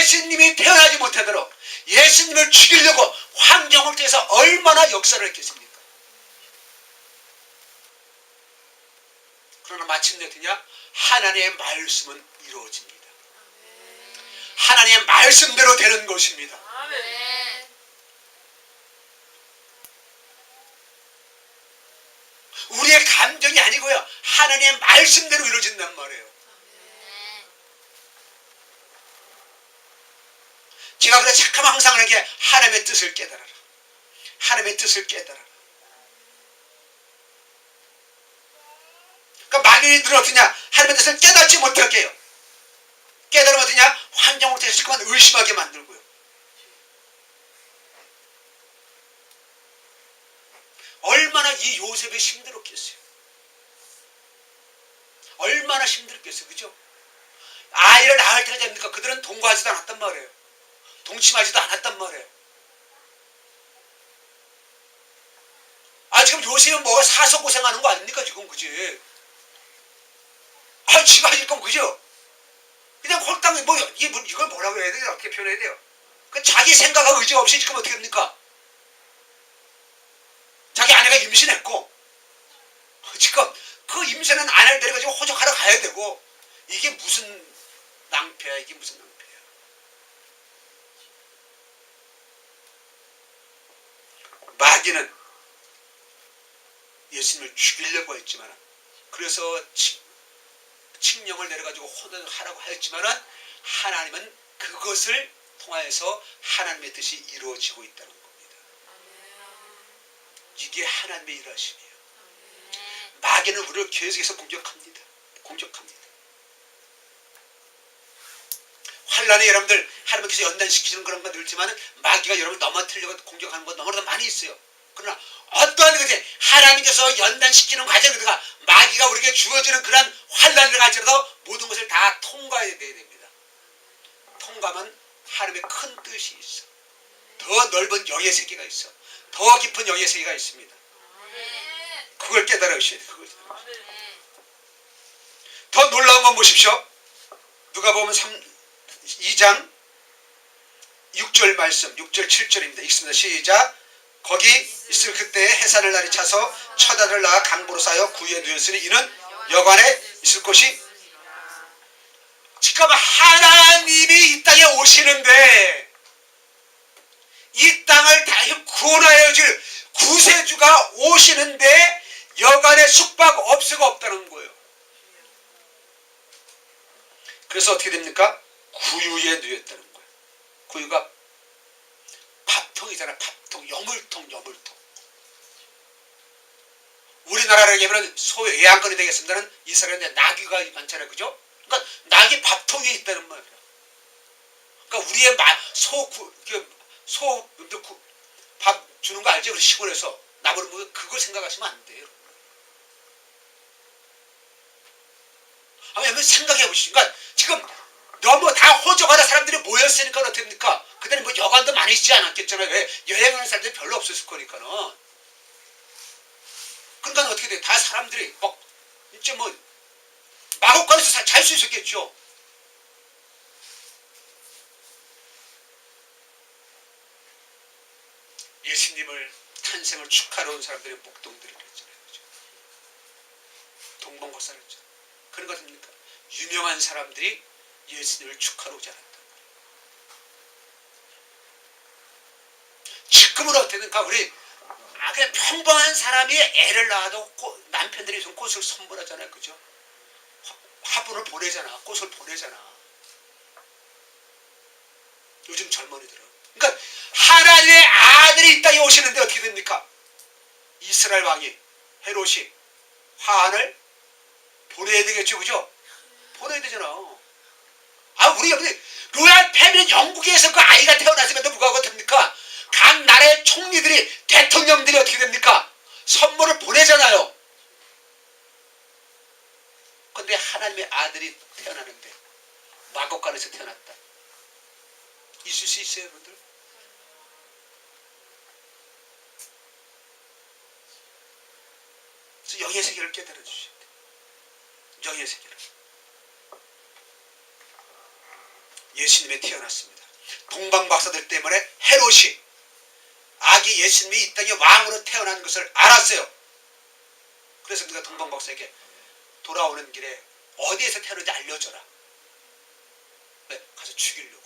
예수님이 태어나지 못하도록 예수님을 죽이려고 환경을 통해서 얼마나 역사를 했겠습니까? 그러나 마침내 어떠냐? 하나님의 말씀은 이루어집니다. 하나님의 말씀대로 되는 것입니다. 아멘. 우리의 감정이 아니고요, 하나님의 말씀대로 이루어진단 말이에요. 제가 그래서 잠깐만 항상 하는 게 하나님의 뜻을 깨달아라. 하나님의 뜻을 깨달아라. 그러니까 마귀들은 어떠냐? 하나님의 뜻을 깨닫지 못하게 해요. 깨달으면 어떠냐? 환경을 통해서 잠깐만 의심하게 만들고요. 얼마나 이 요셉이 힘들었겠어요. 얼마나 힘들었겠어요. 그죠? 아이를 낳을 때가 됩니까? 그들은 동거하지도 않았단 말이에요. 동침하지도 않았단 말이에요. 아, 지금 요셉은 뭐 사서 고생하는 거 아닙니까? 지금, 그지? 아, 지가 하실 거면, 그죠? 그냥 홀딱, 뭐, 이걸 뭐라고 해야 돼요? 어떻게 표현해야 돼요? 그 자기 생각하고 의지 없이 지금 어떻게 합니까? 자기 아내가 임신했고, 지금 그 임신한 아내를 데려가지고 호적하러 가야 되고, 이게 무슨 낭패야, 이게 무슨 낭패야. 마귀는 예수님을 죽이려고 했지만, 그래서 칙령을 내려가지고 혼돈하라고 하였지만, 하나님은 그것을 통하여서 하나님의 뜻이 이루어지고 있다는 겁니다. 이게 하나님의 일하심이에요. 마귀는 우리를 계속해서 공격합니다. 환란에 여러분들 하나님께서 연단시키는 그런 건 늘지만, 마귀가 여러분 넘어뜨리려고 공격하는 건 너무나도 많이 있어요. 그러나 어떠한 것이 하나님께서 연단시키는 과정에다가 마귀가 우리에게 주어지는 그런 환란을 갈지라도 모든 것을 다 통과해야 됩니다. 통과하면 하나님의 큰 뜻이 있어. 더 넓은 영의 세계가 있어. 더 깊은 영의 세계가 있습니다. 그걸 깨달으셔야 돼요. 더 놀라운 건 보십시오. 누가복음 2장 6절 말씀, 6절 7절입니다. 읽습니다. 시작. 거기 있을 그때 해산을 날이 차서 첫 아들을 낳아 강보로 쌓여 구유에 누였으니 이는 여관에 있을 곳이. 지금 하나님이 이 땅에 오시는데, 이 땅을 다 구원하여 줄 구세주가 오시는데 여관에 숙박업소가 없다는 거예요. 그래서 어떻게 됩니까? 구유에 누였다는 거예요. 구유가 밥통이잖아. 밥통, 여물통. 우리나라로 얘기하면 소외양권이 되겠습니다는 이스라엘에 나귀가 많잖아요. 그죠? 그러니까 나귀 밥통이 있다는 말이에요. 그러니까 우리의 밥 주는 거 알죠? 우리 시골에서 나무를 보면 그걸 생각하시면 안 돼요. 한번 생각해 보시죠. 그러니까 지금 너무 다 호적하다 사람들이 모였으니까 어떻게 됩니까? 그때는 뭐 여관도 많이 있지 않았겠잖아요. 왜? 여행하는 사람들이 별로 없었을 거니까는. 그러니까 어떻게 돼? 다 사람들이 막 이제 뭐 마곡간에서 잘 수 있었겠죠. 예수님을 탄생을 축하하러 온 사람들의 목동들을 했잖아요. 그죠? 동방고사를 했잖아요. 그런 거 아닙니까? 유명한 사람들이 예수님을 축하하러 오지 않았다. 지금은 어떻게든가 우리 그냥 평범한 사람이 애를 낳아도 남편들이 좀 꽃을 선물하잖아요. 그죠? 화분을 보내잖아. 꽃을 보내잖아. 요즘 젊은이들은. 그러니까 하나님의 아들이 이 땅에 오시는데 어떻게 됩니까? 이스라엘 왕이 헤롯이 화환을 보내야 되겠죠. 그죠? 보내야 되잖아. 우리가 로얄 패밀리 영국에서 그 아이가 태어났음에도 불구하고 됩니까? 각 나라의 총리들이, 대통령들이 어떻게 됩니까? 선물을 보내잖아요. 근데 하나님의 아들이 태어나는데 마곡간에서 태어났다. 있을 수 있어요, 여러분들? 그래서 영의 세계를 깨달아 주셔야 돼요. 영의 세계를. 예수님이 태어났습니다. 동방박사들 때문에 헤롯이 아기 예수님이 이 땅에 왕으로 태어난 것을 알았어요. 그래서 우리가 동방박사에게 돌아오는 길에 어디에서 태어났는지 알려줘라. 네, 가서 죽이려고.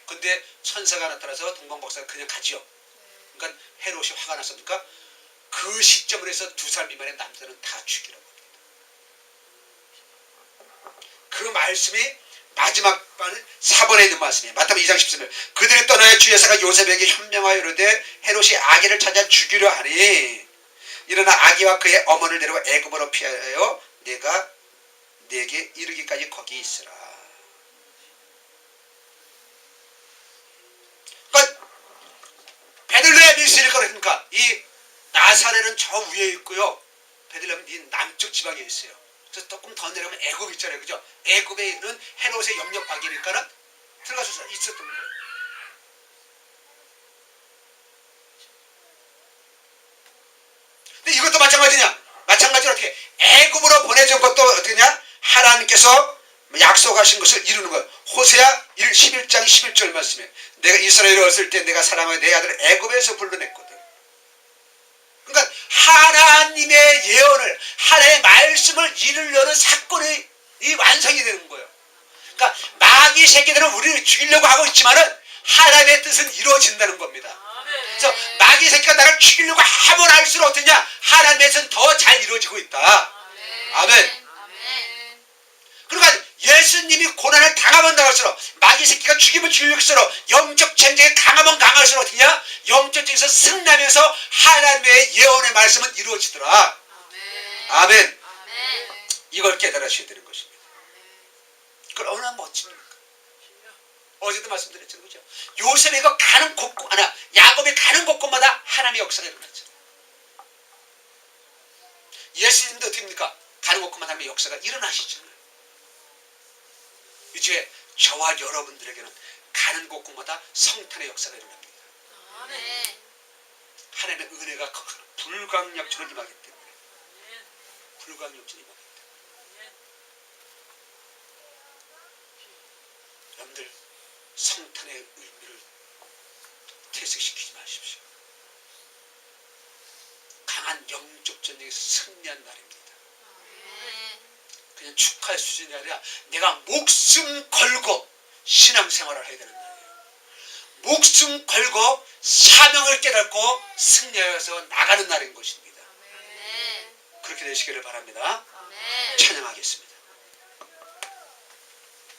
근데 천사가 나타나서 동방박사가 그냥 가지요. 그러니까 헤롯이 화가 났으니까 그 시점을 해서 2살 미만의 남자는 다 죽이라고 합니다. 그 말씀이 마지막 반 4번에 있는 말씀이에요. 마태복음 2장 13절. 그들이 떠나야 주 예수가 요셉에게 현명하여 이르되 헤롯이 아기를 찾아 죽이려 하니 일어나 아기와 그의 어머니를 데리고 애굽으로 피하여 내가 내게 이르기까지 거기 있으라. 그러니까 베들레헴이 있으니까 그러니까 이 나사렛은 저 위에 있고요. 베들레헴은 이 남쪽 지방에 있어요. 그래서 조금 더 내려가면 애굽 있잖아요. 그죠? 애굽에 있는 헤롯의 영역 밖이니까는 들어가서 있었던 거예요. 근데 이것도 마찬가지냐? 마찬가지로 어떻게 애굽으로 보내준 것도 어떻게냐? 하나님께서 약속하신 것을 이루는 거예요. 호세아 11장 11절 말씀에 내가 이스라엘에 왔을 때 내가 사랑하여 내 아들을 애굽에서 불러냈거든. 그러니까 하나님의 예언을 하나님의 말씀을 이루려는 사건이 이 완성이 되는 거예요. 그러니까 마귀 새끼들은 우리를 죽이려고 하고 있지만은 하나님의 뜻은 이루어진다는 겁니다. 그래서 마귀 새끼가 나를 죽이려고 하면 할수록 어떠냐? 하나님의 뜻은 더 잘 이루어지고 있다. 아멘. 그러니까 예수님이 고난을 당하면 당할수록 마귀 새끼가 죽이면 죽일수록 영적 전쟁에 강하면 강할수록 어떠냐? 영적 전쟁에서 승리하면서 하나님의 예언의 말씀은 이루어지더라. 아멘. 이걸 깨달으셔야 되는 것입니다. 그걸 얼마나 멋집니까? 어제도 말씀드렸죠. 그죠? 요셉이 가는 곳곳, 야곱이 가는 곳곳마다 하나님의 역사가 일어났죠. 예수님도 어떻게 합니까? 가는 곳곳마다 하나님의 역사가 일어나시잖아요. 이제 저와 여러분들에게는 가는 곳곳마다 성탄의 역사가 일어납니다. 하나님의 은혜가 불강력처럼 임하기 때문에. 불강력처럼 임하기 때문에. 여러분들 성탄의 의미를 퇴색시키지 마십시오. 강한 영적 전쟁에서 승리한 날입니다. 그냥 축하할 수준이 아니라 내가 목숨 걸고 신앙생활을 해야 되는 날이에요. 목숨 걸고 사명을 깨닫고 승리하여서 나가는 날인 것입니다. 그렇게 되시기를 바랍니다. 찬양하겠습니다.